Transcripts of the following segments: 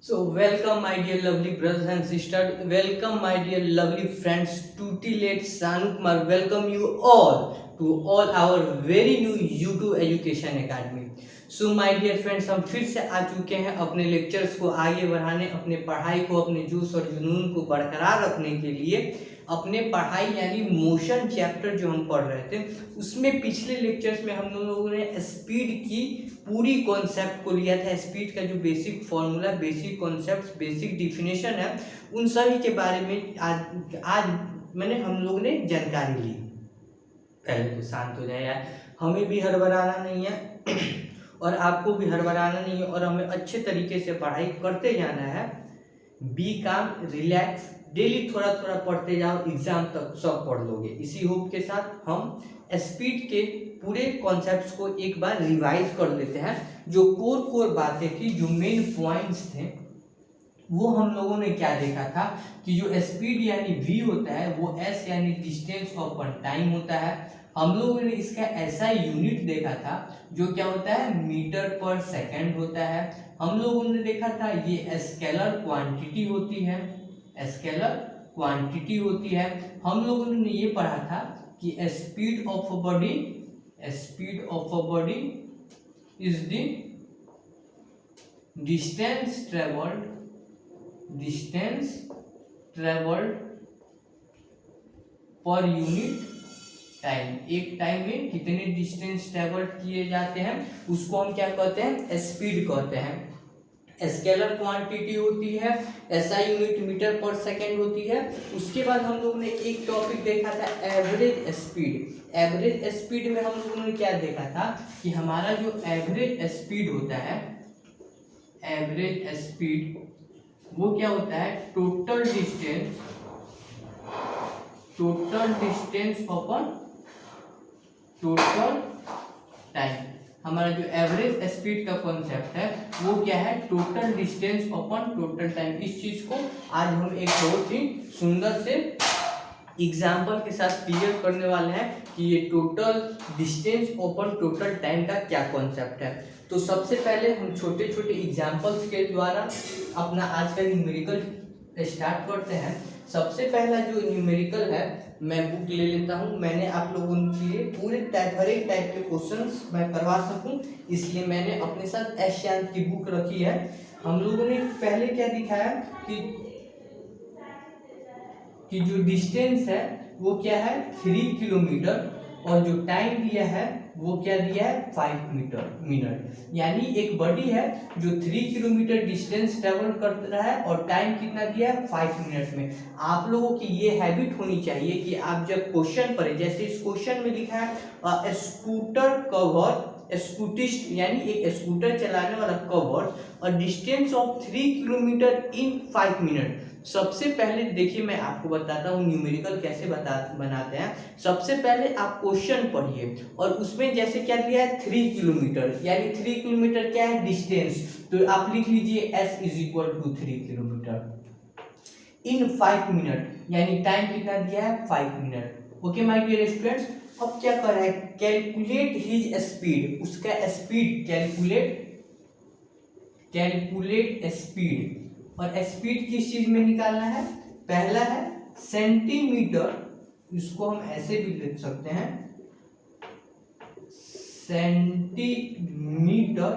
So welcome my dear lovely brothers and sisters, welcome my dear lovely friends, Tutilate Sanukumar, welcome you all to all our very new YouTube Education Academy. So my dear friends, हम फिर से आ चुके हैं अपने lectures को आगे बढ़ाने, अपने पढ़ाई को, अपने जोश और जुनून को बरकरार रखने के लिए। अपने पढ़ाई यानी मोशन चैप्टर जो हम पढ़ रहे थे उसमें पिछले लेक्चर्स में हम लोगों ने स्पीड की पूरी कॉन्सेप्ट को लिया था। स्पीड का जो basic formula, basic concept, basic definition है, उन सभी के बारे में आज मैंने हम लोगों ने जानकारी ली। पहले तो शांत हो जाए यार, हमें भी हड़बड़ाना नहीं है और आपको भी हड़बड़ाना नहीं है, और हमें अच्छे तरीके से पढ़ाई करते जाना है। बी काम, रिलैक्स, डेली थोड़ा थोड़ा पढ़ते जाओ, एग्जाम तक सब पढ़ लोगे। इसी होप के साथ हम स्पीड के पूरे कॉन्सेप्ट्स को एक बार रिवाइज कर लेते हैं। जो कोर बातें थी, जो मेन पॉइंट्स थे, वो हम लोगों ने क्या देखा था कि जो स्पीड यानी v होता है वो s यानी डिस्टेंस अपॉन टाइम होता है। हम लोगों ने इसका ऐसा यूनिट देखा था जो क्या होता है, मीटर पर सेकंड होता है। हम लोगों ने देखा था ये स्केलर क्वांटिटी होती है, स्केलर क्वांटिटी होती है। हम लोगों ने ये पढ़ा था कि speed of a body, speed of a body is the distance travelled, distance travelled per unit time. एक टाइम में कितने डिस्टेंस ट्रेवल किए जाते हैं उसको हम क्या कहते हैं, स्पीड कहते हैं। स्केलर क्वांटिटी होती है, एसआई यूनिट मीटर पर सेकंड होती है। उसके बाद हम लोगों ने एक टॉपिक देखा था एवरेज स्पीड। एवरेज स्पीड में हम लोगों ने क्या देखा था कि हमारा जो एवरेज स्पीड होता है, एवरेज स्पीड वो क्या होता है, total distance, total distance upon total time. हमारा जो एवरेज स्पीड का कॉन्सेप्ट है वो क्या है, total distance upon total time. इस चीज को आज हम एक बहुत ही सुंदर से एग्जाम्पल के साथ क्लियर करने वाले हैं कि ये total distance upon total time का क्या कॉन्सेप्ट है। तो सबसे पहले हम छोटे छोटे एग्जाम्पल्स के द्वारा अपना आज का न्यूमेरिकल स्टार्ट करते हैं। सबसे पहला जो न्यूमेरिकल है, मैं बुक ले लेता हूँ। मैंने आप लोगों के लिए पूरे टाइप, हर एक टाइप के क्वेश्चंस मैं करवा सकूँ, इसलिए मैंने अपने साथ एस शांत की बुक रखी है। हम लोगों ने पहले क्या दिखाया कि जो डिस्टेंस है वो क्या है 3 किलोमीटर, और जो टाइम दिया है वो क्या दिया है 5 मिनट। यानी एक बॉडी है जो 3 किलोमीटर डिस्टेंस ट्रेवल कर रहा है और टाइम कितना दिया है 5 मिनट में। आप लोगों की ये हैबिट होनी चाहिए कि आप जब क्वेश्चन पढ़े, जैसे इस क्वेश्चन में लिखा है स्कूटर कवर, स्कूटिस्ट यानी एक स्कूटर चलाने वाला कवर और distance of 3 kilometre in 5 minute. सबसे पहले देखिए मैं आपको बताता हूँ न्यूमेरिकल कैसे बनाते हैं। सबसे पहले आप क्वेश्चन पढ़िए और उसमें जैसे क्या दिया है 3 किलोमीटर, यानी 3 किलोमीटर क्या है डिस्टेंस, तो आप लिख लीजिए s is equal to 3 kilometre in 5 minute, यानी टाइम कितना दिया है 5 minute. Okay my dear students, अब क्या कर रहा है, कैलकुलेट हिज स्पीड, उसका स्पीड कैलकुलेट स्पीड। और स्पीड किस चीज में निकालना है, पहला है सेंटीमीटर, इसको हम ऐसे भी लिख सकते हैं सेंटीमीटर,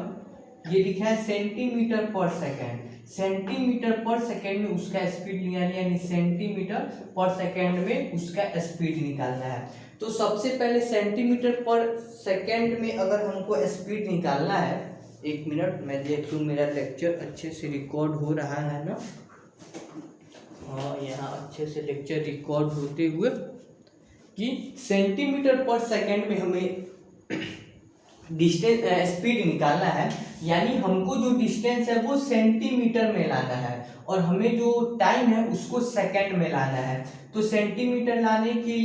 ये लिखा है सेंटीमीटर पर सेकेंड। सेंटीमीटर पर सेकेंड में उसका स्पीड निकालना है, यानी सेंटीमीटर पर सेकेंड में उसका स्पीड निकालना है। तो सबसे पहले सेंटीमीटर पर सेकेंड में अगर हमको स्पीड निकालना है, एक मिनट मैं देख लूँ मेरा लेक्चर अच्छे से रिकॉर्ड हो रहा है ना, हाँ यहाँ अच्छे से लेक्चर रिकॉर्ड होते हुए, कि सेंटीमीटर पर सेकेंड में हमें डिस्टेंस स्पीड निकालना है, यानी हमको जो डिस्टेंस है वो सेंटीमीटर में लाना है और हमें जो टाइम है उसको सेकंड में लाना है। तो सेंटीमीटर लाने के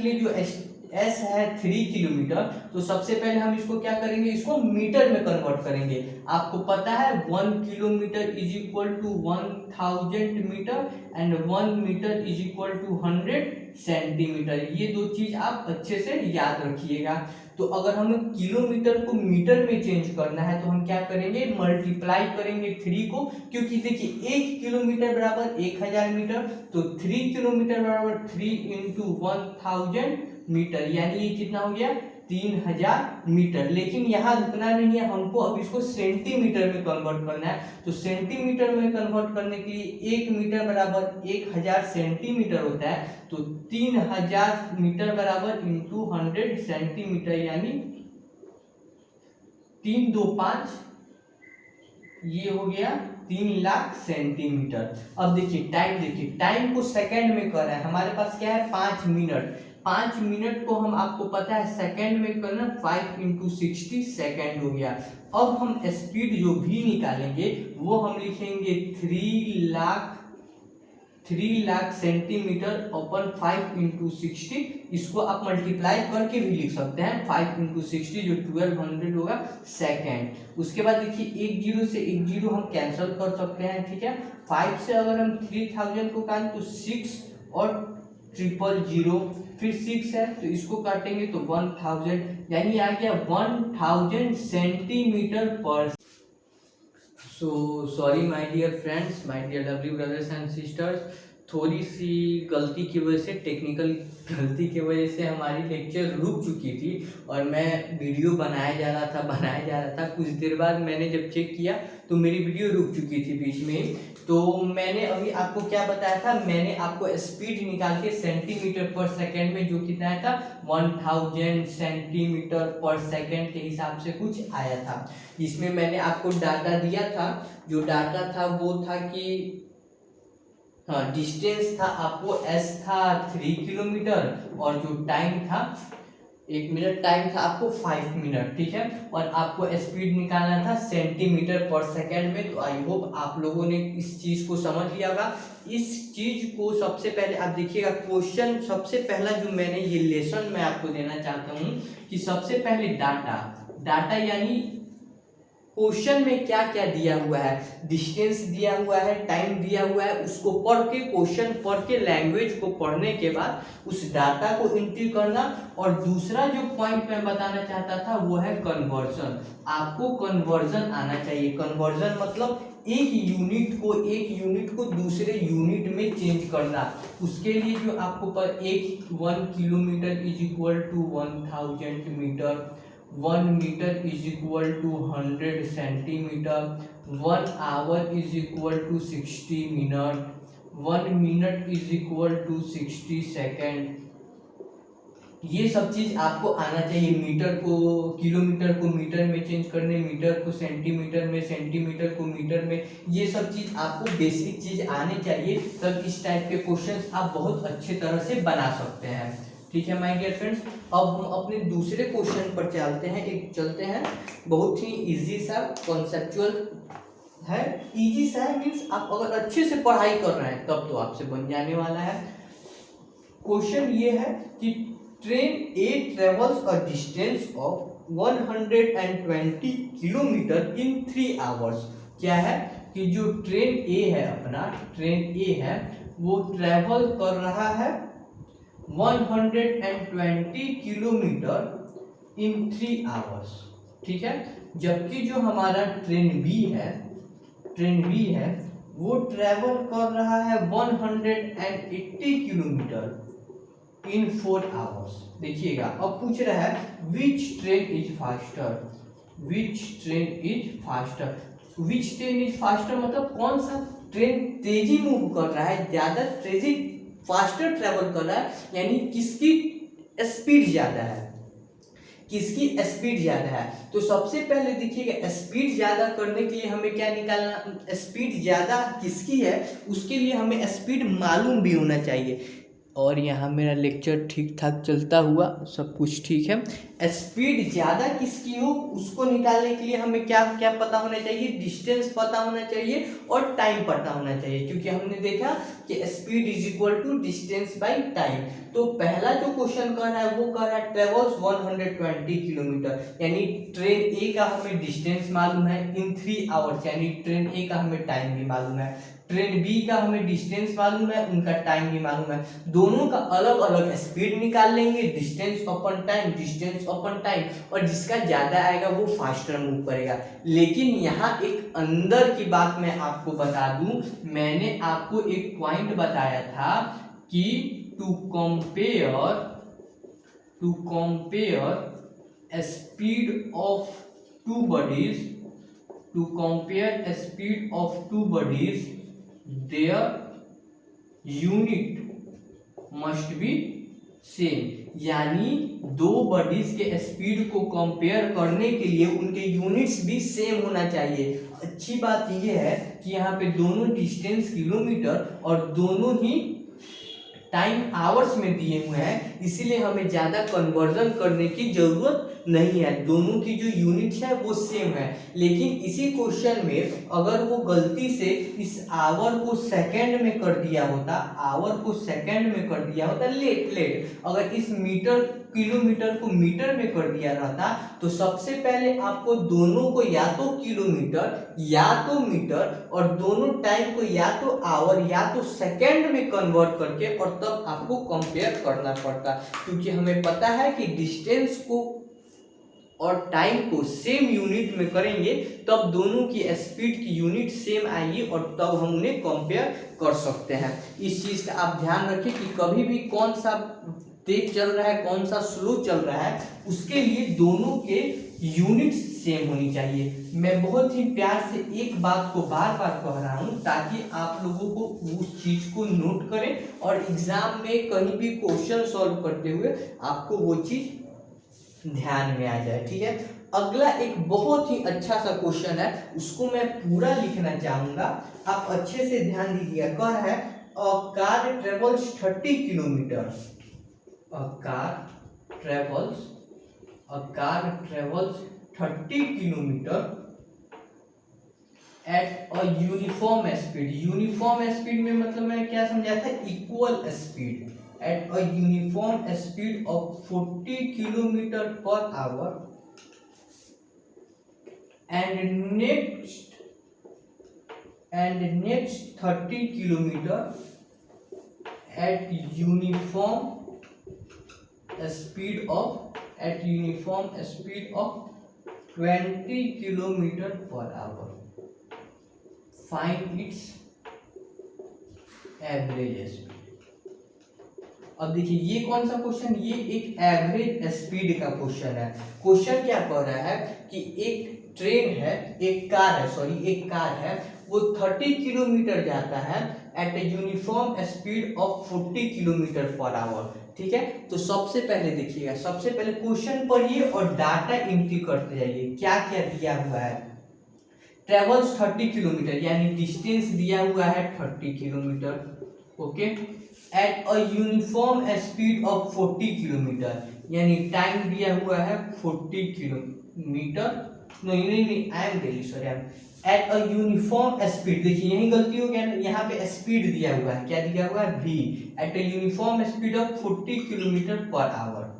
लिए जो एस है 3 किलोमीटर, तो सबसे पहले हम इसको क्या करेंगे, इसको मीटर में कन्वर्ट करेंगे। आपको पता है 1 kilometre is equal to 1000 metre and 1 metre is equal to 100 centimetre. ये दो चीज आप अच्छे से याद रखिएगा। तो अगर हमें किलोमीटर को मीटर में चेंज करना है तो हम क्या करेंगे, मल्टीप्लाई करेंगे 3 को, क्योंकि देखिए 1 किलोमीटर बराबर 1000 मीटर, तो 3 किलोमीटर बराबर 3 इंटू 1000 मीटर, यानी ये कितना हो गया 3000 मीटर। लेकिन यहाँ रुकना नहीं है, हमको अब इसको सेंटीमीटर में कन्वर्ट करना है। तो सेंटीमीटर में कन्वर्ट करने के लिए 1 मीटर बराबर 1000 सेंटीमीटर होता है, तो 3000 मीटर बराबर इंटू 100 सेंटीमीटर, यानी 3 2 5, ये हो गया 3 लाख सेंटीमीटर। अब देखिए टाइम को सेकंड में कर रहा है, हमारे पास क्या है 5 मिनट। 5 मिनट को हम आपको पता है सेकंड में करना, 5 इंटू 60 सेकेंड हो गया। अब हम स्पीड जो भी निकालेंगे वो हम लिखेंगे 3 लाख सेंटीमीटर अपन 5 इंटू 60। इसको आप मल्टीप्लाई करके भी लिख सकते हैं, 5 इंटू 60 जो 1200 होगा सेकेंड। उसके बाद देखिए 1 जीरो से 1 जीरो हम कैंसिल कर सकते हैं, ठीक है। 5 से अगर हम 3000 को काटें तो 6 और 000, फिर 6 है तो इसको काटेंगे तो 1000, यानी आ गया 1000 सेंटीमीटर पर। So sorry my dear friends, my dear lovely brothers and sisters, थोड़ी सी गलती की वजह से, टेक्निकल गलती की वजह से हमारी लेक्चर रुक चुकी थी और मैं वीडियो बनाया जा रहा था। कुछ देर बाद मैंने जब चेक किया तो मेरी वीडियो रुक चुकी थी बीच में ही। तो मैंने अभी आपको क्या बताया था, मैंने आपको स्पीड निकाल के सेंटीमीटर पर सेकंड में जो कितना आया था 1000 सेंटीमीटर पर सेकंड के हिसाब से कुछ आया था। इसमें मैंने आपको डाटा दिया था, जो डाटा था वो था कि हाँ, डिस्टेंस था आपको एस था 3 किलोमीटर और जो टाइम था 1 मिनट, टाइम था आपको 5 मिनट, ठीक है। और आपको स्पीड निकालना था सेंटीमीटर पर सेकंड में। तो आई होप आप लोगों ने इस चीज को समझ लिया होगा। इस चीज को सबसे पहले आप देखिएगा, क्वेश्चन सबसे पहला जो मैंने ये लेसन मैं आपको देना चाहता हूँ कि सबसे पहले डाटा यानी क्वेश्चन में क्या क्या दिया हुआ है, डिस्टेंस दिया हुआ है, टाइम दिया हुआ है, उसको पढ़ के, क्वेश्चन पढ़ के, लैंग्वेज को पढ़ने के बाद उस डाटा को एंट्री करना। और दूसरा जो पॉइंट मैं बताना चाहता था वो है कन्वर्जन। आपको कन्वर्जन आना चाहिए। कन्वर्जन मतलब एक यूनिट को दूसरे यूनिट में चेंज करना। उसके लिए जो आपको पर 1 kilometre is equal to 1000 metre, 1 metre is equal to 100 centimetre, 1 hour is equal to 60 minute, 1 minute is equal to 60 second. ये सब चीज आपको आना चाहिए। किलोमीटर को मीटर में चेंज करने, मीटर को सेंटीमीटर में, सेंटीमीटर को मीटर में, ये सब चीज आपको बेसिक चीज आनी चाहिए। तब इस टाइप के क्वेश्चंस आप बहुत अच्छे तरह से बना सकते हैं, ठीक है माय डियर फ्रेंड्स। अब हम अपने दूसरे क्वेश्चन पर चलते हैं। बहुत ही इजी सा कॉन्सेप्चुअल है, इजी सा है, मीन्स आप अगर अच्छे से पढ़ाई कर रहे हैं तब तो आपसे बन जाने वाला है। क्वेश्चन ये है कि train A travels a distance of 120 kilometre in 3 hours. क्या है कि जो ट्रेन ए है वो ट्रेवल कर रहा है 120 किलोमीटर इन 3 आवर्स, ठीक है। जबकि जो हमारा ट्रेन बी है वो ट्रेवल कर रहा है 180 किलोमीटर इन 4 आवर्स। देखिएगा अब पूछ रहा है विच ट्रेन इज फास्टर मतलब कौन सा ट्रेन तेजी मूव कर रहा है, ज्यादा तेजी, फास्टर ट्रेवल कर रहा है, यानी किसकी स्पीड ज्यादा है। तो सबसे पहले देखिएगा स्पीड ज्यादा करने के लिए हमें क्या निकालना, स्पीड ज्यादा किसकी है उसके लिए हमें स्पीड मालूम भी होना चाहिए। और यहाँ मेरा लेक्चर ठीक ठाक चलता हुआ सब कुछ ठीक है। स्पीड ज़्यादा किसकी हो उसको निकालने के लिए हमें क्या क्या पता होना चाहिए, डिस्टेंस पता होना चाहिए और टाइम पता होना चाहिए, क्योंकि हमने देखा कि speed is equal to distance by time. तो पहला जो क्वेश्चन कर रहा है वो कर रहा है ट्रेवल्स 120 किलोमीटर, यानी ट्रेन ए का हमें डिस्टेंस मालूम है इन 3 आवर्स, यानी ट्रेन ए का हमें टाइम भी मालूम है, ट्रेन बी का हमें डिस्टेंस मालूम है, उनका टाइम भी मालूम है, दोनों का अलग अलग स्पीड निकाल लेंगे, डिस्टेंस अपन टाइम, डिस्टेंस अपन टाइम, और जिसका ज्यादा आएगा वो फास्टर मूव करेगा। लेकिन यहाँ एक अंदर की बात मैं आपको बता दूं, मैंने आपको एक पॉइंट बताया था कि to compare speed of two bodies, to compare a speed of two bodies, their unit must be same, यानी दो बॉडीज के स्पीड को कंपेयर करने के लिए उनके यूनिट्स भी सेम होना चाहिए। अच्छी बात यह है कि यहाँ पे दोनों डिस्टेंस किलोमीटर और दोनों ही टाइम आवर्स में दिए हुए हैं, इसीलिए हमें ज़्यादा कन्वर्जन करने की जरूरत नहीं है, दोनों की जो यूनिट्स है वो सेम है। लेकिन इसी क्वेश्चन में अगर वो गलती से इस आवर को सेकंड में कर दिया होता, लेट अगर इस किलोमीटर को मीटर में कर दिया रहता, तो सबसे पहले आपको दोनों को या तो किलोमीटर या तो मीटर और दोनों टाइम को या तो आवर या तो सेकंड में कन्वर्ट करके और तब आपको कंपेयर करना पड़ता, क्योंकि हमें पता है कि डिस्टेंस को और टाइम को सेम यूनिट में करेंगे तब दोनों की स्पीड की यूनिट सेम आएगी और तब हम उन्हें कंपेयर कर सकते हैं। इस चीज़ का आप ध्यान रखें कि कभी भी कौन सा तेज चल रहा है कौन सा स्लो चल रहा है, उसके लिए दोनों के यूनिट्स सेम होनी चाहिए। मैं बहुत ही प्यार से एक बात को बार बार कह रहा हूँ ताकि आप लोगों को उस चीज़ को नोट करें और एग्जाम में कहीं भी क्वेश्चन सॉल्व करते हुए आपको वो चीज़ ध्यान में आ जाए, ठीक है। अगला एक बहुत ही अच्छा सा क्वेश्चन है, उसको मैं पूरा लिखना चाहूंगा, आप अच्छे से ध्यान दीजिएगा। कह है a car travels 30 kilometre, a car travels 30 kilometre at a uniform speed. Uniform speed में मतलब मैं क्या समझा था, equal speed, at a uniform speed of 40 kilometer per hour and next 30 kilometer at uniform speed of 20 kilometer per hour. Find its average speed. अब देखिए ये कौन सा क्वेश्चन, ये एक एवरेज स्पीड का क्वेश्चन है। क्वेश्चन क्या कह रहा है कि एक कार है वो 30 किलोमीटर जाता है at a uniform speed of 40 kilometre per hour, ठीक है। तो सबसे पहले देखिएगा, सबसे पहले क्वेश्चन पढ़िए और डाटा एंट्री करते जाइए। क्या क्या दिया हुआ है, ट्रेवल्स 30 किलोमीटर यानी डिस्टेंस दिया हुआ है 30 kilometre, okay, at a uniform speed of 40 kilometre यानी टाइम दिया हुआ है 40 किलोमीटर, नहीं I am really sorry, at a uniform speed, देखिए यही गलती हो गया, यहाँ पे स्पीड दिया हुआ है, क्या दिया हुआ है v, at a uniform speed of 40 kilometre per our.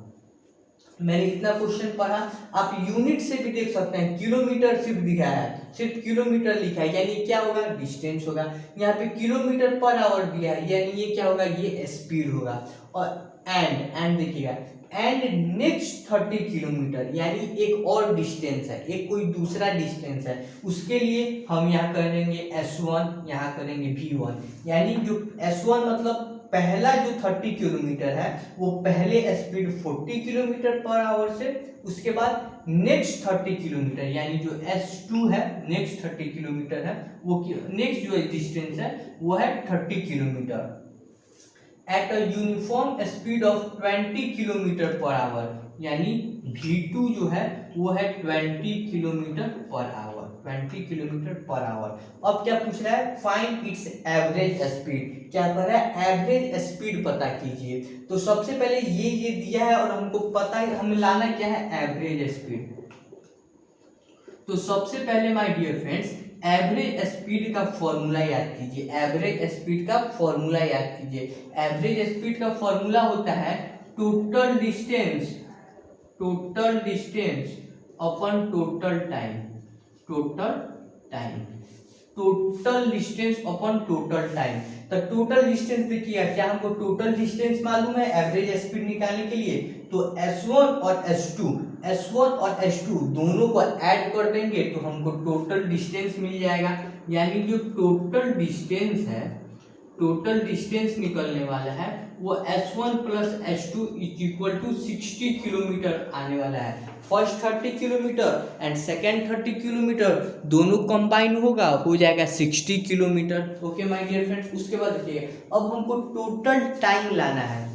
मैंने कितना क्वेश्चन पढ़ा, आप यूनिट से भी देख सकते हैं, किलोमीटर सिर्फ दिखा है, सिर्फ किलोमीटर लिखा है यानी क्या होगा, डिस्टेंस होगा। यहाँ पे किलोमीटर पर आवर दिया है यानी ये क्या होगा, ये स्पीड होगा। और एंड देखिएगा, एंड नेक्स्ट 30 किलोमीटर यानी एक और डिस्टेंस है, एक कोई दूसरा डिस्टेंस है, उसके लिए हम यहाँ करेंगे S1, यहाँ करेंगे V1, यानी जो S1 मतलब पहला जो 30 किलोमीटर है वो पहले स्पीड 40 किलोमीटर पर आवर से, उसके बाद नेक्स्ट 30 किलोमीटर यानी जो S2 है नेक्स्ट 30 किलोमीटर है, वो नेक्स्ट जो डिस्टेंस है वो है 30 kilometre at a uniform speed of 20 kilometre per hour, यानी V2 जो है वो है 20 kilometre per our. 20 kilometre per our. अब क्या पूछ रहा है, फाइंड इट्स एवरेज स्पीड। क्या कर रहा है, एवरेज स्पीड पता कीजिए। तो सबसे पहले ये दिया है और हमको पता है हमें लाना क्या है, एवरेज स्पीड। तो सबसे पहले my dear friends average speed का फॉर्मूला याद कीजिए। एवरेज स्पीड का फॉर्मूला याद कीजिए। एवरेज स्पीड का फॉर्मूला होता है टोटल डिस्टेंस अपन टोटल टाइम। टोटल डिस्टेंस अपन टोटल टाइम। तो टोटल डिस्टेंस देखिए, क्या हमको टोटल डिस्टेंस मालूम है एवरेज स्पीड निकालने के लिए? तो S1 और S2 दोनों को ऐड कर देंगे तो हमको टोटल डिस्टेंस मिल जाएगा। यानी जो टोटल डिस्टेंस निकलने वाला है वो S1 plus S2 is equal to 60 kilometre आने वाला है। First 30 kilometre and second 30 kilometre दोनों कंबाइन होगा, हो जाएगा 60 kilometre. Okay my dear friends, उसके बाद देखिए अब हमको टोटल टाइम लाना है।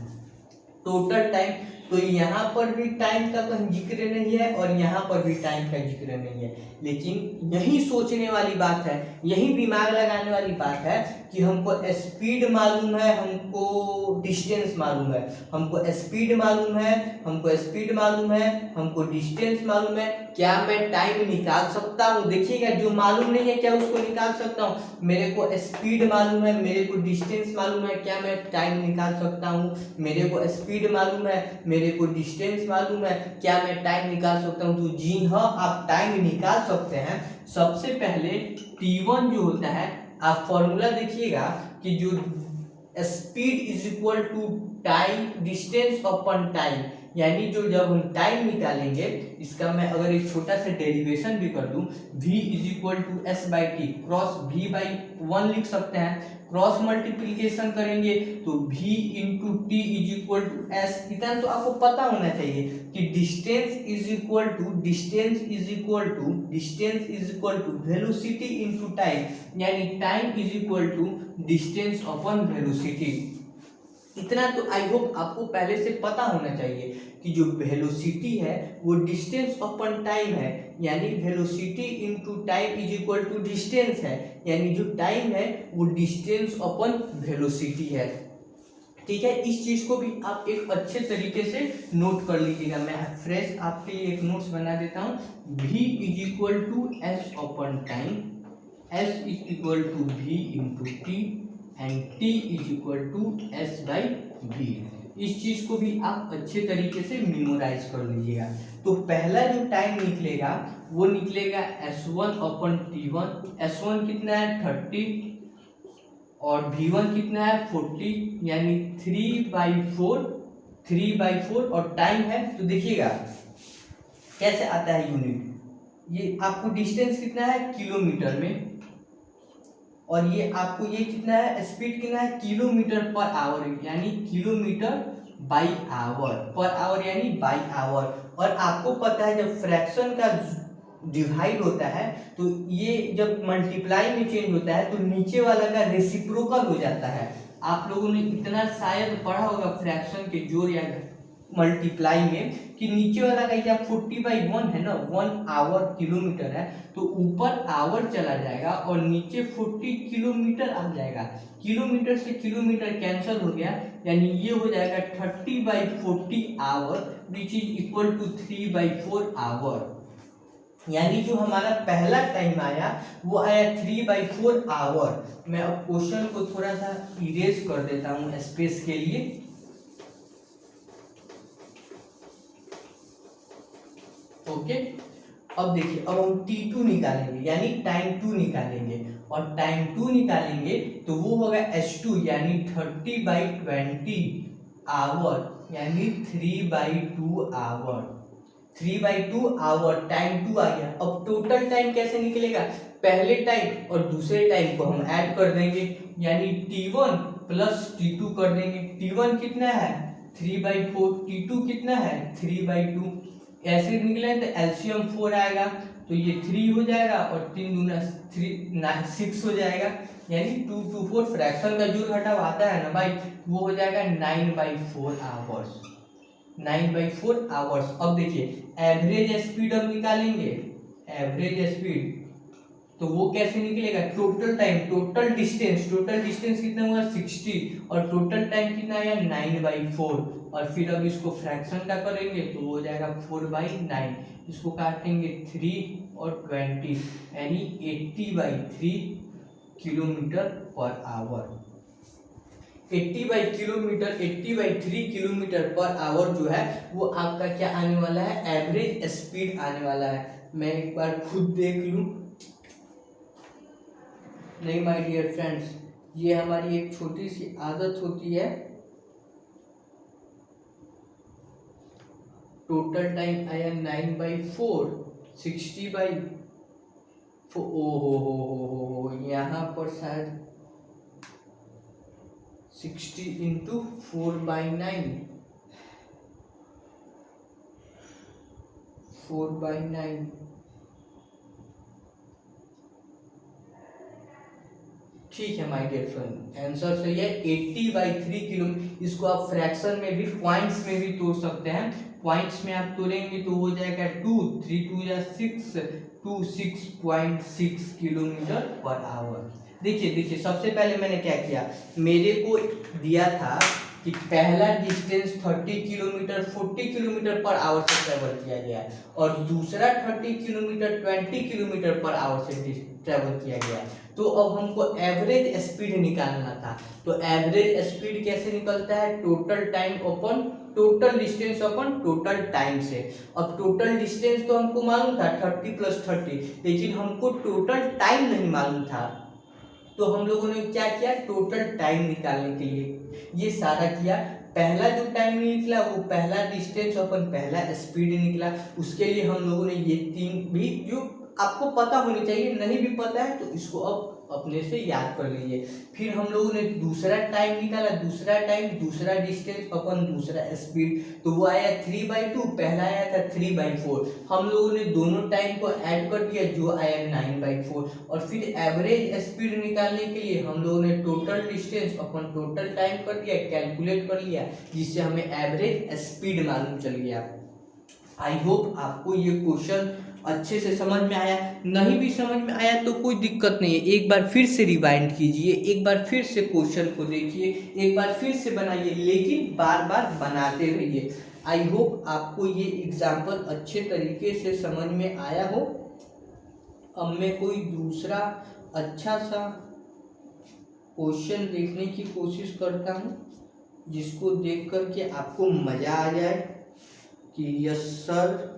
टोटल टाइम, तो यहाँ पर भी टाइम का कहीं जिक्र नहीं है और यहाँ पर भी टाइम का जिक्र नहीं है, लेकिन यही सोचने वाली बात है, यही दिमाग लगाने वाली बात है कि हमको स्पीड मालूम है, हमको डिस्टेंस मालूम है। हमको स्पीड मालूम है, हमको डिस्टेंस मालूम है। क्या मैं टाइम निकाल सकता हूँ? देखिएगा, जो मालूम नहीं है क्या उसको निकाल सकता हूँ? मेरे को स्पीड मालूम है, मेरे को डिस्टेंस मालूम है, क्या मैं टाइम निकाल सकता हूँ? मेरे को स्पीड मालूम है, मेरे को डिस्टेंस मालूम है, क्या मैं टाइम निकाल सकता हूँ? तो जी हाँ, आप टाइम निकाल सकते हैं। सबसे पहले T1 जो होता है, आप फॉर्मूला देखिएगा कि जो speed is equal to time distance upon time, यानी जो जब हम टाइम निकालेंगे, इसका मैं अगर एक छोटा सा डेरिवेशन भी कर दूं, v is equal to S by T, cross v by 1 लिख सकते हैं। क्रॉस मल्टीप्लीकेशन करेंगे तो v into T is equal to S. इतना तो आपको पता होना चाहिए कि distance is equal to velocity into time, यानी time is equal to distance upon velocity. इतना तो आई होप आपको पहले से पता होना चाहिए कि जो वेलोसिटी है वो डिस्टेंस अपॉन टाइम है, यानी velocity into time is equal to distance है, यानी जो टाइम है वो डिस्टेंस अपॉन वेलोसिटी है। ठीक है, इस चीज को भी आप एक अच्छे तरीके से नोट कर लीजिएगा। मैं फ्रेश आपके लिए एक नोट्स बना देता हूँ। v is equal to S upon time, s is equal to v into T and t is equal to s by v। इस चीज को भी आप अच्छे तरीके से मेमोराइज कर लीजिएगा। तो पहला जो टाइम निकलेगा वो निकलेगा S1 अपॉन T1। S1 कितना है 30 और V1 कितना है 40, यानी 3/4 और टाइम है। तो देखिएगा कैसे आता है यूनिट। ये आपको डिस्टेंस कितना है किलोमीटर में, और ये आपको ये कितना है स्पीड कितना है किलोमीटर पर आवर, यानी kilometre by hour, per hour यानी बाई आवर। और आपको पता है जब फ्रैक्शन का डिवाइड होता है तो ये जब मल्टीप्लाई में चेंज होता है तो नीचे वाला का रेसिप्रोकल हो जाता है। आप लोगों ने इतना शायद पढ़ा होगा फ्रैक्शन के जोड़ या मल्टीप्लाई में कि नीचे वाला का क्या 40/1 है ना, 1 आवर किलोमीटर है तो ऊपर आवर चला जाएगा और नीचे 40 किलोमीटर आ जाएगा। किलोमीटर से किलोमीटर कैंसिल हो गया, यानी ये हो जाएगा 30/40 hour which is equal to 3/4 hour. यानी जो हमारा पहला टाइम आया वो आया 3/4 आवर। मैं अब क्वेश्चन को थोड़ा सा इरेज कर देता हूँ स्पेस के लिए। ओके, अब देखिए अब हम T2 निकालेंगे, यानी टाइम 2 निकालेंगे, और टाइम 2 निकालेंगे तो वो होगा S2 यानी 30/20 आवर, यानी 3/2 आवर। 3/2 आवर टाइम 2 आ गया। अब टोटल टाइम कैसे निकलेगा, पहले टाइम और दूसरे टाइम को हम ऐड कर देंगे, यानी T1 प्लस T2 कर देंगे। T1 कितना है 3/4, T2 कितना है 3/2। ऐसे निकले तो एलसीएम 4 आएगा तो ये 3 हो जाएगा और 3 दूना 3 6 हो जाएगा, यानी 2 2 4 फ्रैक्शन का जोड़ घटाव आता है ना भाई, वो हो जाएगा 9/4 आवर्स। 9/4 आवर्स। अब देखिए एवरेज स्पीड हम निकालेंगे। एवरेज स्पीड तो वो कैसे निकलेगा, टोटल टाइम, टोटल डिस्टेंस कितना हुआ 60 और टोटल टाइम कितना आया 9/4। और फिर अब इसको फ्रैक्शन का करेंगे तो वो हो जाएगा 4/9, इसको काटेंगे 3 और 20 यानी 80/3 kilometre per our. 80/3 kilometre per our जो है वो आपका क्या आने वाला है, एवरेज स्पीड आने वाला है। मैं एक बार खुद देख लूं। नहीं माय डियर फ्रेंड्स, ये हमारी एक छोटी सी आदत होती है। टोटल टाइम आया 9/4, 60/4, ओ हो, यहाँ पर शायद 60 इंटू 4/9, 4/9, ठीक है माय डियर फ्रेंड, आंसर सही है 80/3 किलोमीटर। इसको आप फ्रैक्शन में भी, पॉइंट्स में भी तोड़ सकते हैं। पॉइंट्स में आप तोड़ेंगे तो हो जाएगा 2, 3 2 या 6, 26.6 किलोमीटर पर आवर। देखिए सबसे पहले मैंने क्या किया, मेरे को दिया था कि पहला distance 30 kilometre 40 kilometre per our से ट्रेवल किया गया और दूसरा 30 किलोमीटर 20 किलोमीटर पर आवर से ट्रेवल किया गया। तो अब हमको एवरेज स्पीड निकालना था। तो एवरेज स्पीड कैसे निकलता है, टोटल टाइम अपन टोटल डिस्टेंस अपन टोटल टाइम से। अब टोटल डिस्टेंस तो हमको मालूम था 30 + 30, लेकिन हमको टोटल टाइम नहीं मालूम था। तो हम लोगों ने क्या किया, टोटल टाइम निकालने के लिए ये सारा किया। पहला जो टाइम निकला वो पहला डिस्टेंस अपन पहला स्पीड निकला। उसके लिए हम लोगों ने ये 3 भी जो आपको पता होनी चाहिए, नहीं भी पता है तो इसको अब अपने से याद कर लीजिए। फिर हम लोगों ने दूसरा टाइम निकाला, दूसरा टाइम दूसरा डिस्टेंस अपन दूसरा स्पीड, तो वो आया 3/2, पहला आया था 3/4। हम लोगों ने दोनों टाइम को ऐड कर दिया जो आया 9/4। और फिर एवरेज स्पीड निकालने के लिए हम लोगों ने टोटल डिस्टेंस अपन टोटल टाइम कर दिया, कैलकुलेट कर लिया, जिससे हमें एवरेज स्पीड मालूम चल गया। आई होप आपको ये क्वेश्चन अच्छे से समझ में आया। नहीं भी समझ में आया तो कोई दिक्कत नहीं है, एक बार फिर से रिवाइंड कीजिए, एक बार फिर से क्वेश्चन को देखिए, एक बार फिर से बनाइए, लेकिन बार बार बनाते रहिए। आई होप आपको ये एग्जाम्पल अच्छे तरीके से समझ में आया हो। अब मैं कोई दूसरा अच्छा सा क्वेश्चन देखने की कोशिश करता हूँ, जिसको देख कर के आपको मजा आ जाए कि यस सर,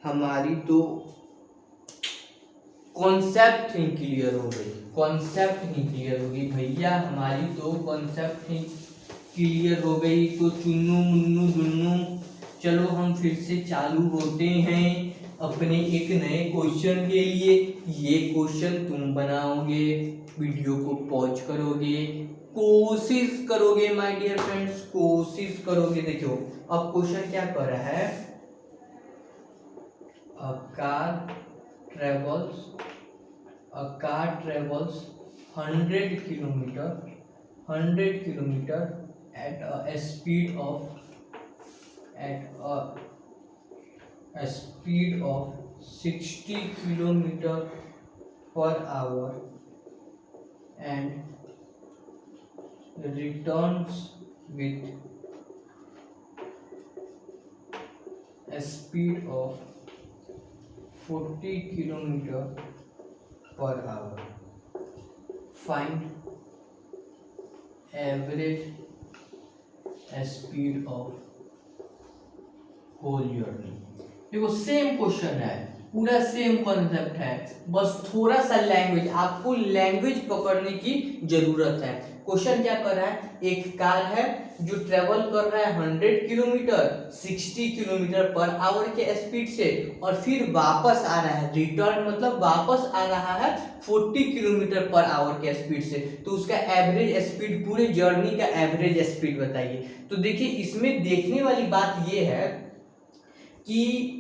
हमारी तो कॉन्सेप्ट ही क्लियर हो गई, कॉन्सेप्ट ही क्लियर हो गई भैया, हमारी तो कॉन्सेप्ट ही क्लियर हो गई। तो चुन्नू मुन्नू दुन्नू, चलो हम फिर से चालू होते हैं अपने एक नए क्वेश्चन के लिए। ये क्वेश्चन तुम बनाओगे, वीडियो को पॉज करोगे, कोशिश करोगे माय डियर फ्रेंड्स, कोशिश करोगे। देखो अब क्वेश्चन क्या कर रहा है, a car travels 100 kilometer at a speed of 60 kilometer per hour and returns with a speed of 40 kilometer per hour. Find average speed of whole journey. देखो सेम क्वेश्चन है, पूरा सेम कॉन्सेप्ट है, बस थोड़ा सा लैंग्वेज, आपको language पकड़ने की जरूरत है। क्वेश्चन क्या कर रहा है, एक कार है जो ट्रेवल कर रहा है 100 किलोमीटर 60 किलोमीटर पर आवर के स्पीड से, और फिर वापस आ रहा है, रिटर्न मतलब वापस आ रहा है 40 किलोमीटर पर आवर के स्पीड से। तो उसका एवरेज स्पीड, पूरे जर्नी का एवरेज स्पीड बताइए। तो देखिए इसमें देखने वाली बात ये है कि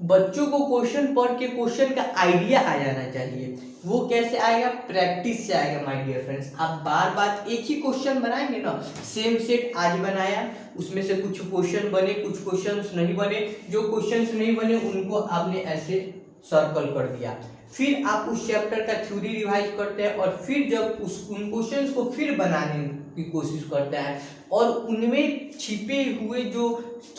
बच्चों को क्वेश्चन पढ़ के क्वेश्चन का आइडिया आ जाना चाहिए। वो कैसे आएगा, प्रैक्टिस से आएगा माय डियर फ्रेंड्स। आप बार बार एक ही क्वेश्चन बनाएंगे ना, सेम सेट आज बनाया, उसमें से कुछ क्वेश्चन बने, कुछ क्वेश्चंस नहीं बने, जो क्वेश्चंस नहीं बने उनको आपने ऐसे सर्कल कर दिया। फिर आप उस चैप्टर का थ्योरी रिवाइज करते हैं और फिर जब उन क्वेश्चंस को फिर बनाने की कोशिश करते हैं और उनमें छिपे हुए जो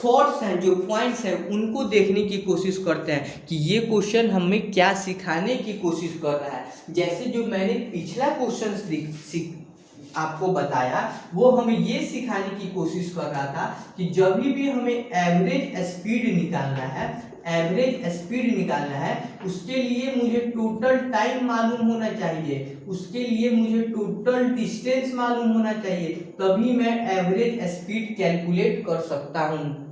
थॉट्स हैं, जो पॉइंट्स हैं, उनको देखने की कोशिश करते हैं कि ये क्वेश्चन हमें क्या सिखाने की कोशिश कर रहा है। जैसे जो मैंने पिछला क्वेश्चन आपको बताया, वो हमें ये सिखाने की कोशिश कर रहा था कि जब भी हमें एवरेज स्पीड निकालना है, उसके लिए मुझे टोटल टाइम मालूम होना चाहिए, उसके लिए मुझे टोटल डिस्टेंस मालूम होना चाहिए, तभी मैं एवरेज स्पीड कैलकुलेट कर सकता हूँ।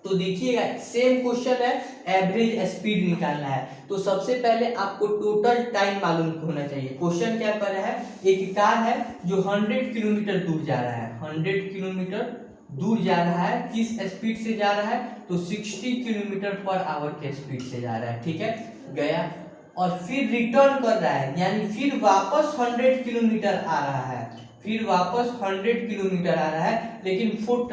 तो देखिएगा सेम क्वेश्चन है, एवरेज स्पीड निकालना है, तो सबसे पहले आपको टोटल टाइम मालूम होना चाहिए। क्वेश्चन क्या कर रहा है, एक कार है जो 100 किलोमीटर दूर जा रहा है, 100 किलोमीटर दूर जा रहा है, किस स्पीड से जा रहा है, तो 60 किलोमीटर पर आवर के स्पीड से जा रहा है, ठीक है, गया और फिर रिटर्न कर रहा है, यानी फिर वापस 100 किलोमीटर आ रहा है, फिर वापस 100 किलोमीटर आ रहा है, लेकिन थक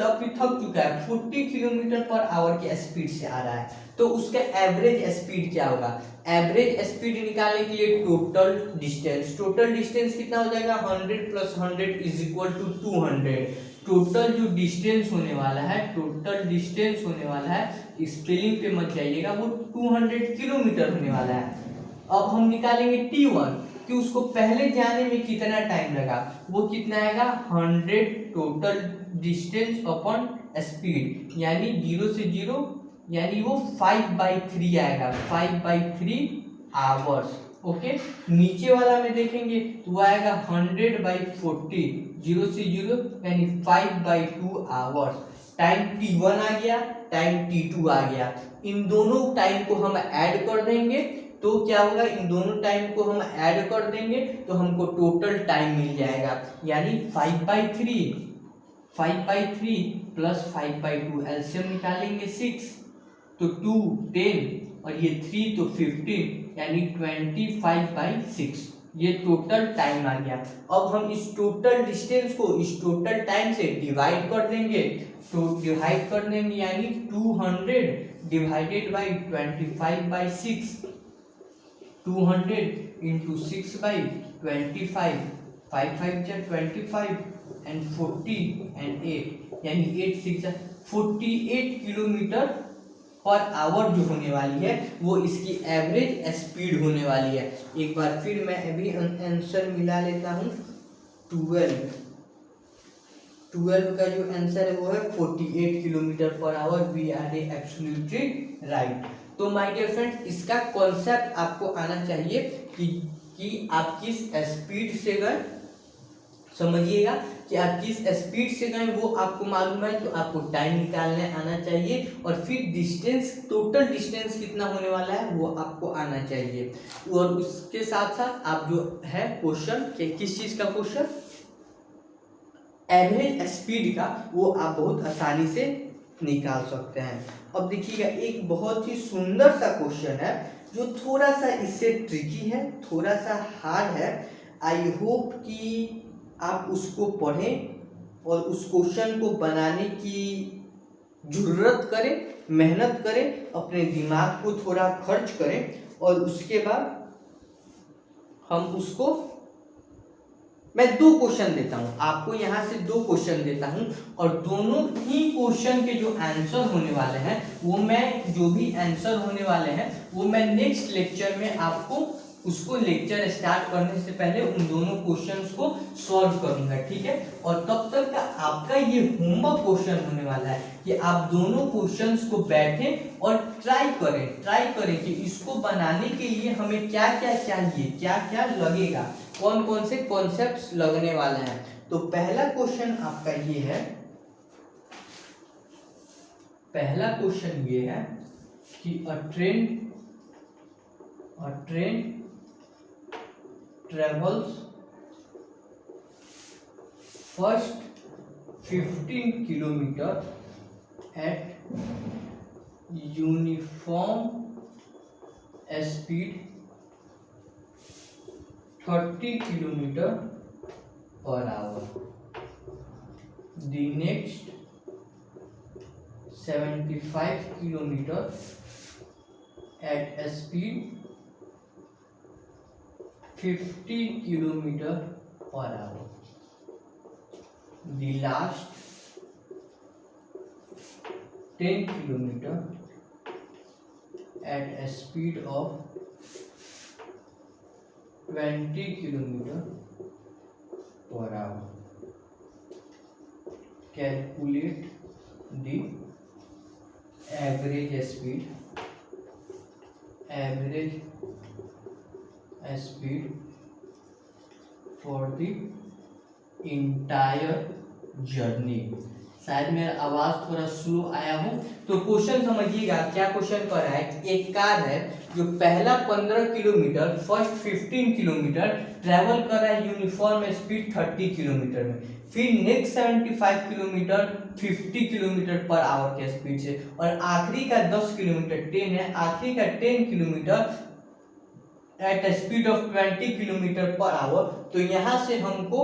चुका है, 40 किलोमीटर पर आवर के स्पीड से आ रहा है, तो उसका एवरेज स्पीड क्या होगा। एवरेज स्पीड निकालने के लिए टोटल डिस्टेंस कितना हो जाएगा, 100 + 100 = 200। टोटल जो डिस्टेंस होने वाला है, स्पेलिंग पे मत जाइएगा, वो 200 किलोमीटर होने वाला है। अब हम निकालेंगे T1 कि उसको पहले जाने में कितना टाइम लगा, वो कितना आएगा, 100 टोटल डिस्टेंस अपॉन स्पीड, यानी 0 से 0, यानी वो 5/3 आएगा, 5/3 आवर्स। ओके, नीचे वाला में देखेंगे तो वो आएगा 100/40, 0 से 0, यानी 5/2 आवर्स। टाइम T1 आ गया, टाइम T2 आ गया, इन दोनों टाइम को हम ऐड कर देंगे तो क्या होगा, इन दोनों टाइम को हम ऐड कर देंगे तो हमको टोटल टाइम मिल जाएगा, यानी 5/3 प्लस 5/2, एलसीएम निकालेंगे 6, तो 2 10 और ये 3 तो 15, यानी 25/6, ये टोटल टाइम आ गया। अब हम इस टोटल डिस्टेंस को इस टोटल टाइम से डिवाइड कर देंगे, यानी 200 डिवाइडेड बाई 25/6, 200 इंटू 6/25, 5 5 जा 25 एंड 40 एंड 8, यानी 8 6 48 किलोमीटर पर आवर जो होने वाली है वो इसकी एवरेज स्पीड होने वाली है। एक बार फिर मैं अभी आंसर मिला लेता हूँ, 12 का जो आंसर है वो है 48 kilometre per hour. We are absolutely right. तो माय डियर फ्रेंड, इसका कॉन्सेप्ट आपको आना चाहिए कि आप किस स्पीड से गए, समझिएगा कि आप किस स्पीड से गए वो आपको मालूम है, तो आपको टाइम निकालने आना चाहिए और फिर टोटल डिस्टेंस कितना होने वाला है वो आपको आना चाहिए। और उसके साथ साथ आप जो है क्वेश्चन, किस चीज़ का क्वेश्चन, एवरेज स्पीड का, वो आप बहुत आसानी से निकाल सकते हैं। अब देखिएगा एक बहुत ही सुंदर सा क्वेश्चन है जो थोड़ा सा इससे ट्रिकी है, थोड़ा सा हार्ड है। आई होप कि आप उसको पढ़ें और उस क्वेश्चन को बनाने की जरूरत करें, मेहनत करें, अपने दिमाग को थोड़ा खर्च करें और उसके बाद हम उसको, मैं 2 क्वेश्चन देता हूं आपको, यहां से 2 क्वेश्चन देता हूं और दोनों ही क्वेश्चन के जो आंसर होने वाले हैं वो मैं, जो भी आंसर होने वाले हैं वो मैं नेक्स्ट लेक्चर में आपको, उसको लेक्चर स्टार्ट करने से पहले उन दोनों क्वेश्चंस को सॉल्व करूंगा, ठीक है। और तब तक का आपका ये होमवर्क क्वेश्चन होने वाला है कि आप दोनों क्वेश्चंस को बैठें और ट्राई करें कि इसको बनाने के लिए हमें क्या क्या चाहिए, क्या क्या लगेगा, कौन कौन से कॉन्सेप्ट्स लगने वाले हैं। तो पहला क्वेश्चन आपका ये है, पहला क्वेश्चन ये है कि अ train travels first 15 kilometer at uniform speed 30 kilometer per hour. The next 75 kilometer at a speed 50 kilometre per our. The last 10 kilometer at a speed of 20 kilometer per hour. Calculate the average speed for the entire journey. शायद मेरा आवाज थोड़ा slow आया हो. तो question समझिएगा क्या question कर रहा है. एक कार है जो पहला 15 किलोमीटर फर्स्ट 15 किलोमीटर ट्रैवल कर रहा है यूनिफॉर्म स्पीड 30 किलोमीटर में, फिर next 75 kilometre 50 kilometre per our के स्पीड से, और आखिरी का 10 किलोमीटर 10 है, आखिरी का 10 kilometre at speed of 20 kilometre per hour. तो यहाँ से हमको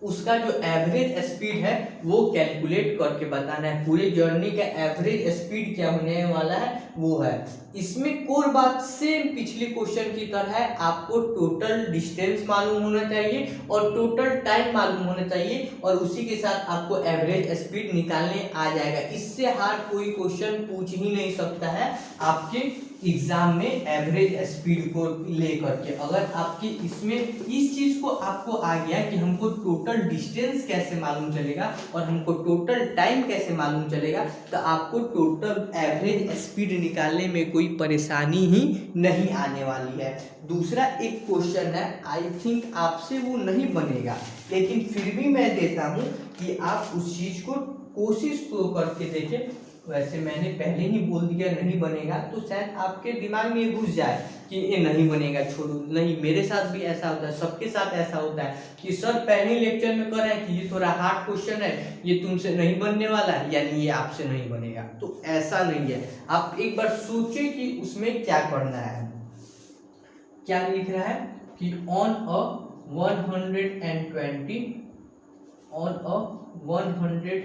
उसका जो एवरेज स्पीड है वो कैलकुलेट करके बताना है. पूरे जर्नी का एवरेज स्पीड क्या होने वाला है वो है. इसमें कोर बात सेम पिछले क्वेश्चन की तरह है. आपको टोटल डिस्टेंस मालूम होना चाहिए और टोटल टाइम मालूम होना चाहिए, और उसी के साथ आपको एवरेज स्पीड निकालने आ जाएगा. इससे हार्ड कोई क्वेश्चन पूछ ही नहीं सकता है आपके एग्जाम में एवरेज स्पीड को लेकर के. अगर आपके इसमें इस चीज को आपको आ गया कि हमको टोटल डिस्टेंस कैसे मालूम चलेगा और हमको टोटल टाइम कैसे मालूम चलेगा, तो आपको टोटल एवरेज स्पीड निकालने में कोई परेशानी ही नहीं आने वाली है. दूसरा एक क्वेश्चन है, आई थिंक आपसे वो नहीं बनेगा, लेकिन फिर भी मैं देता हूं कि आप उस चीज को कोशिश तो करके देखें. वैसे मैंने पहले ही बोल दिया नहीं बनेगा, तो शायद आपके दिमाग में ये घुस जाए कि ये नहीं बनेगा, छोड़ो. नहीं, मेरे साथ भी ऐसा होता है, सबके साथ ऐसा होता है कि सर पहले लेक्चर में कर रहे हैं कि ये थोड़ा हार्ड क्वेश्चन है, ये तुमसे नहीं बनने वाला है, यानी ये आपसे नहीं बनेगा. तो ऐसा नहीं है. आप एक बार सोचिए कि उसमें क्या करना है. क्या लिख रहा है कि ऑन अ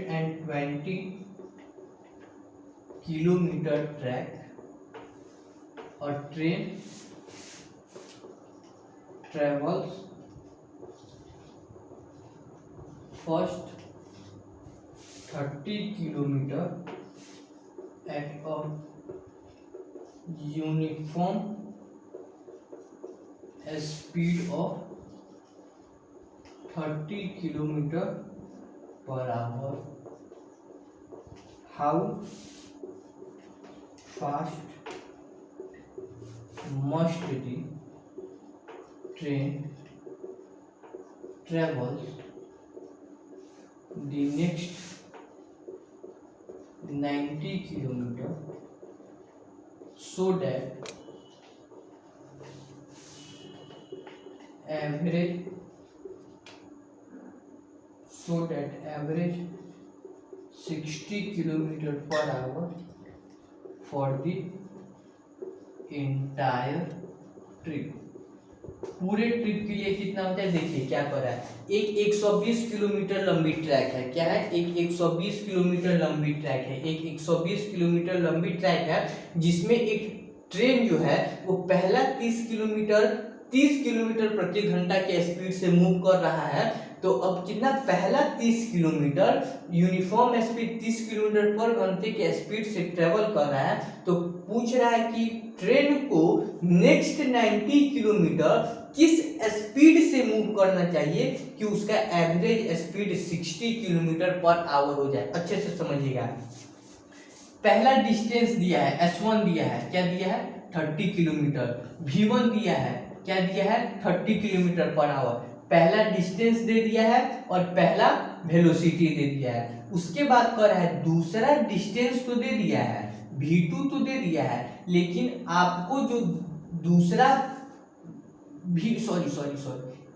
120 किलोमीटर ट्रैक और train travels first 30 kilometre at a uniform speed of 30 kilometre per our. How fast must the train travels the next 90 kilometer so that average 60 kilometer per hour for the entire trip. पूरे trip के लिए कितना होता है देखिए क्या कर रहा है. एक 120 किलोमीटर लंबी ट्रैक है. क्या है? एक 120 किलोमीटर लंबी ट्रैक है. एक 120 किलोमीटर लंबी ट्रैक है जिसमें एक ट्रेन जो है वो पहला 30 किलोमीटर प्रति घंटा के स्पीड से मूव कर रहा है. तो अब कितना, पहला 30 किलोमीटर यूनिफॉर्म स्पीड 30 किलोमीटर पर घंटे के स्पीड से ट्रेवल कर रहा है. तो पूछ रहा है कि ट्रेन को नेक्स्ट 90 किलोमीटर किस स्पीड से मूव करना चाहिए कि उसका average speed 60 kilometre per our हो जाए. अच्छे से समझिएगा. पहला डिस्टेंस दिया है S1 दिया है. क्या दिया है? 30 किलोमीटर. V1 दिया है. क्या दिया है? 30 किलोमीटर पर आवर. पहला डिस्टेंस दे दिया है और पहला वेलोसिटी दे दिया है. उसके बाद कर रहा है दूसरा डिस्टेंस तो दे दिया है, V2 तो दे दिया है, लेकिन आपको जो दूसरा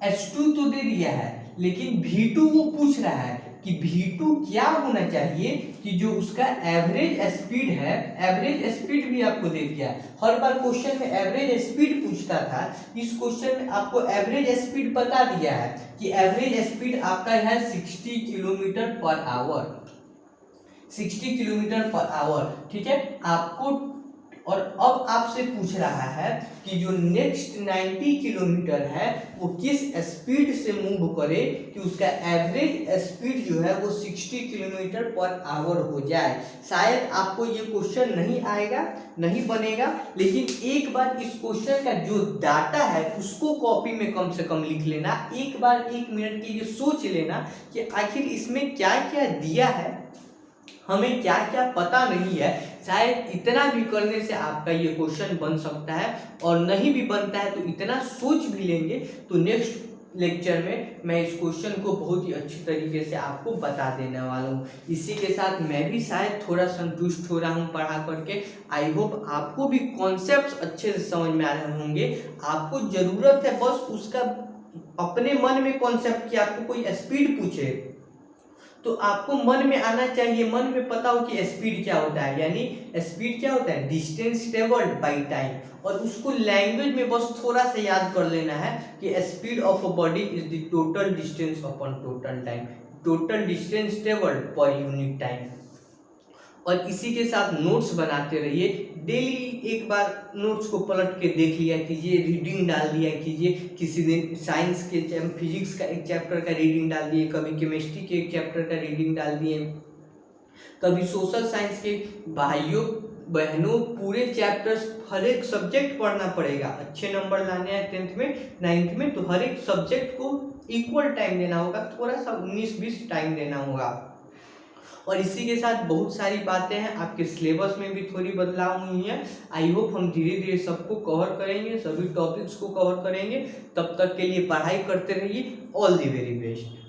S2 तो दे दिया है, लेकिन V2 वो पूछ रहा है कि V2 क्या होना चाहिए कि जो उसका एवरेज स्पीड है. एवरेज स्पीड भी आपको दे दिया है. हर बार क्वेश्चन में एवरेज स्पीड पूछता था. इस क्वेश्चन में आपको एवरेज स्पीड बता दिया है कि एवरेज स्पीड आपका है 60 kilometre per our. 60 kilometre per hour. ठीक है. आपको और अब आपसे पूछ रहा है कि जो नेक्स्ट 90 किलोमीटर है वो किस स्पीड से मूव करे कि उसका एवरेज स्पीड जो है वो 60 किलोमीटर पर आवर हो जाए। शायद आपको ये क्वेश्चन नहीं आएगा, नहीं बनेगा, लेकिन एक बार इस क्वेश्चन का जो डाटा है उसको कॉपी में कम से कम लिख लेना। एक बार 1 मिनट के लिए सोच लेना कि आखिर इसमें क्या क्या दिया है, हमें क्या क्या पता नहीं है। शायद इतना भी करने से आपका ये क्वेश्चन बन सकता है, और नहीं भी बनता है तो इतना सोच भी लेंगे तो नेक्स्ट लेक्चर में मैं इस क्वेश्चन को बहुत ही अच्छी तरीके से आपको बता देने वाला हूँ। इसी के साथ मैं भी शायद थोड़ा संतुष्ट हो रहा हूँ पढ़ा करके। आई होप आपको भी कॉन्सेप्ट्स अच्छे से समझ में आ रहे होंगे। आपको ज़रूरत है बस उसका अपने मन में कॉन्सेप्ट की, आपको कोई स्पीड पूछे तो आपको मन में आना चाहिए, मन में पता हो कि स्पीड क्या होता है। यानी स्पीड क्या होता है, डिस्टेंस ट्रेवल्ड बाय टाइम, और उसको लैंग्वेज में बस थोड़ा सा याद कर लेना है कि speed of a body is the total distance upon total time, total distance travelled per unit time. और इसी के साथ नोट्स बनाते रहिए। डेली एक बार नोट्स को पलट के देख लिया कीजिए, रीडिंग डाल दिया कीजिए। किसी दिन साइंस के फिजिक्स का एक चैप्टर का रीडिंग डाल दिए, कभी केमिस्ट्री के एक चैप्टर का रीडिंग डाल दिए, कभी सोशल साइंस के। भाइयों बहनों पूरे चैप्टर्स, हर एक सब्जेक्ट पढ़ना पड़ेगा। अच्छे नंबर लाने हैं 10th में 9th में, तो हर एक सब्जेक्ट को इक्वल टाइम देना होगा, थोड़ा सा 19-20 टाइम देना होगा। और इसी के साथ बहुत सारी बातें हैं, आपके सिलेबस में भी थोड़ी बदलाव हुई है। आई होप हम धीरे धीरे सबको कवर करेंगे, सभी टॉपिक्स को कवर करेंगे। तब तक के लिए पढ़ाई करते रहिए। All the very best.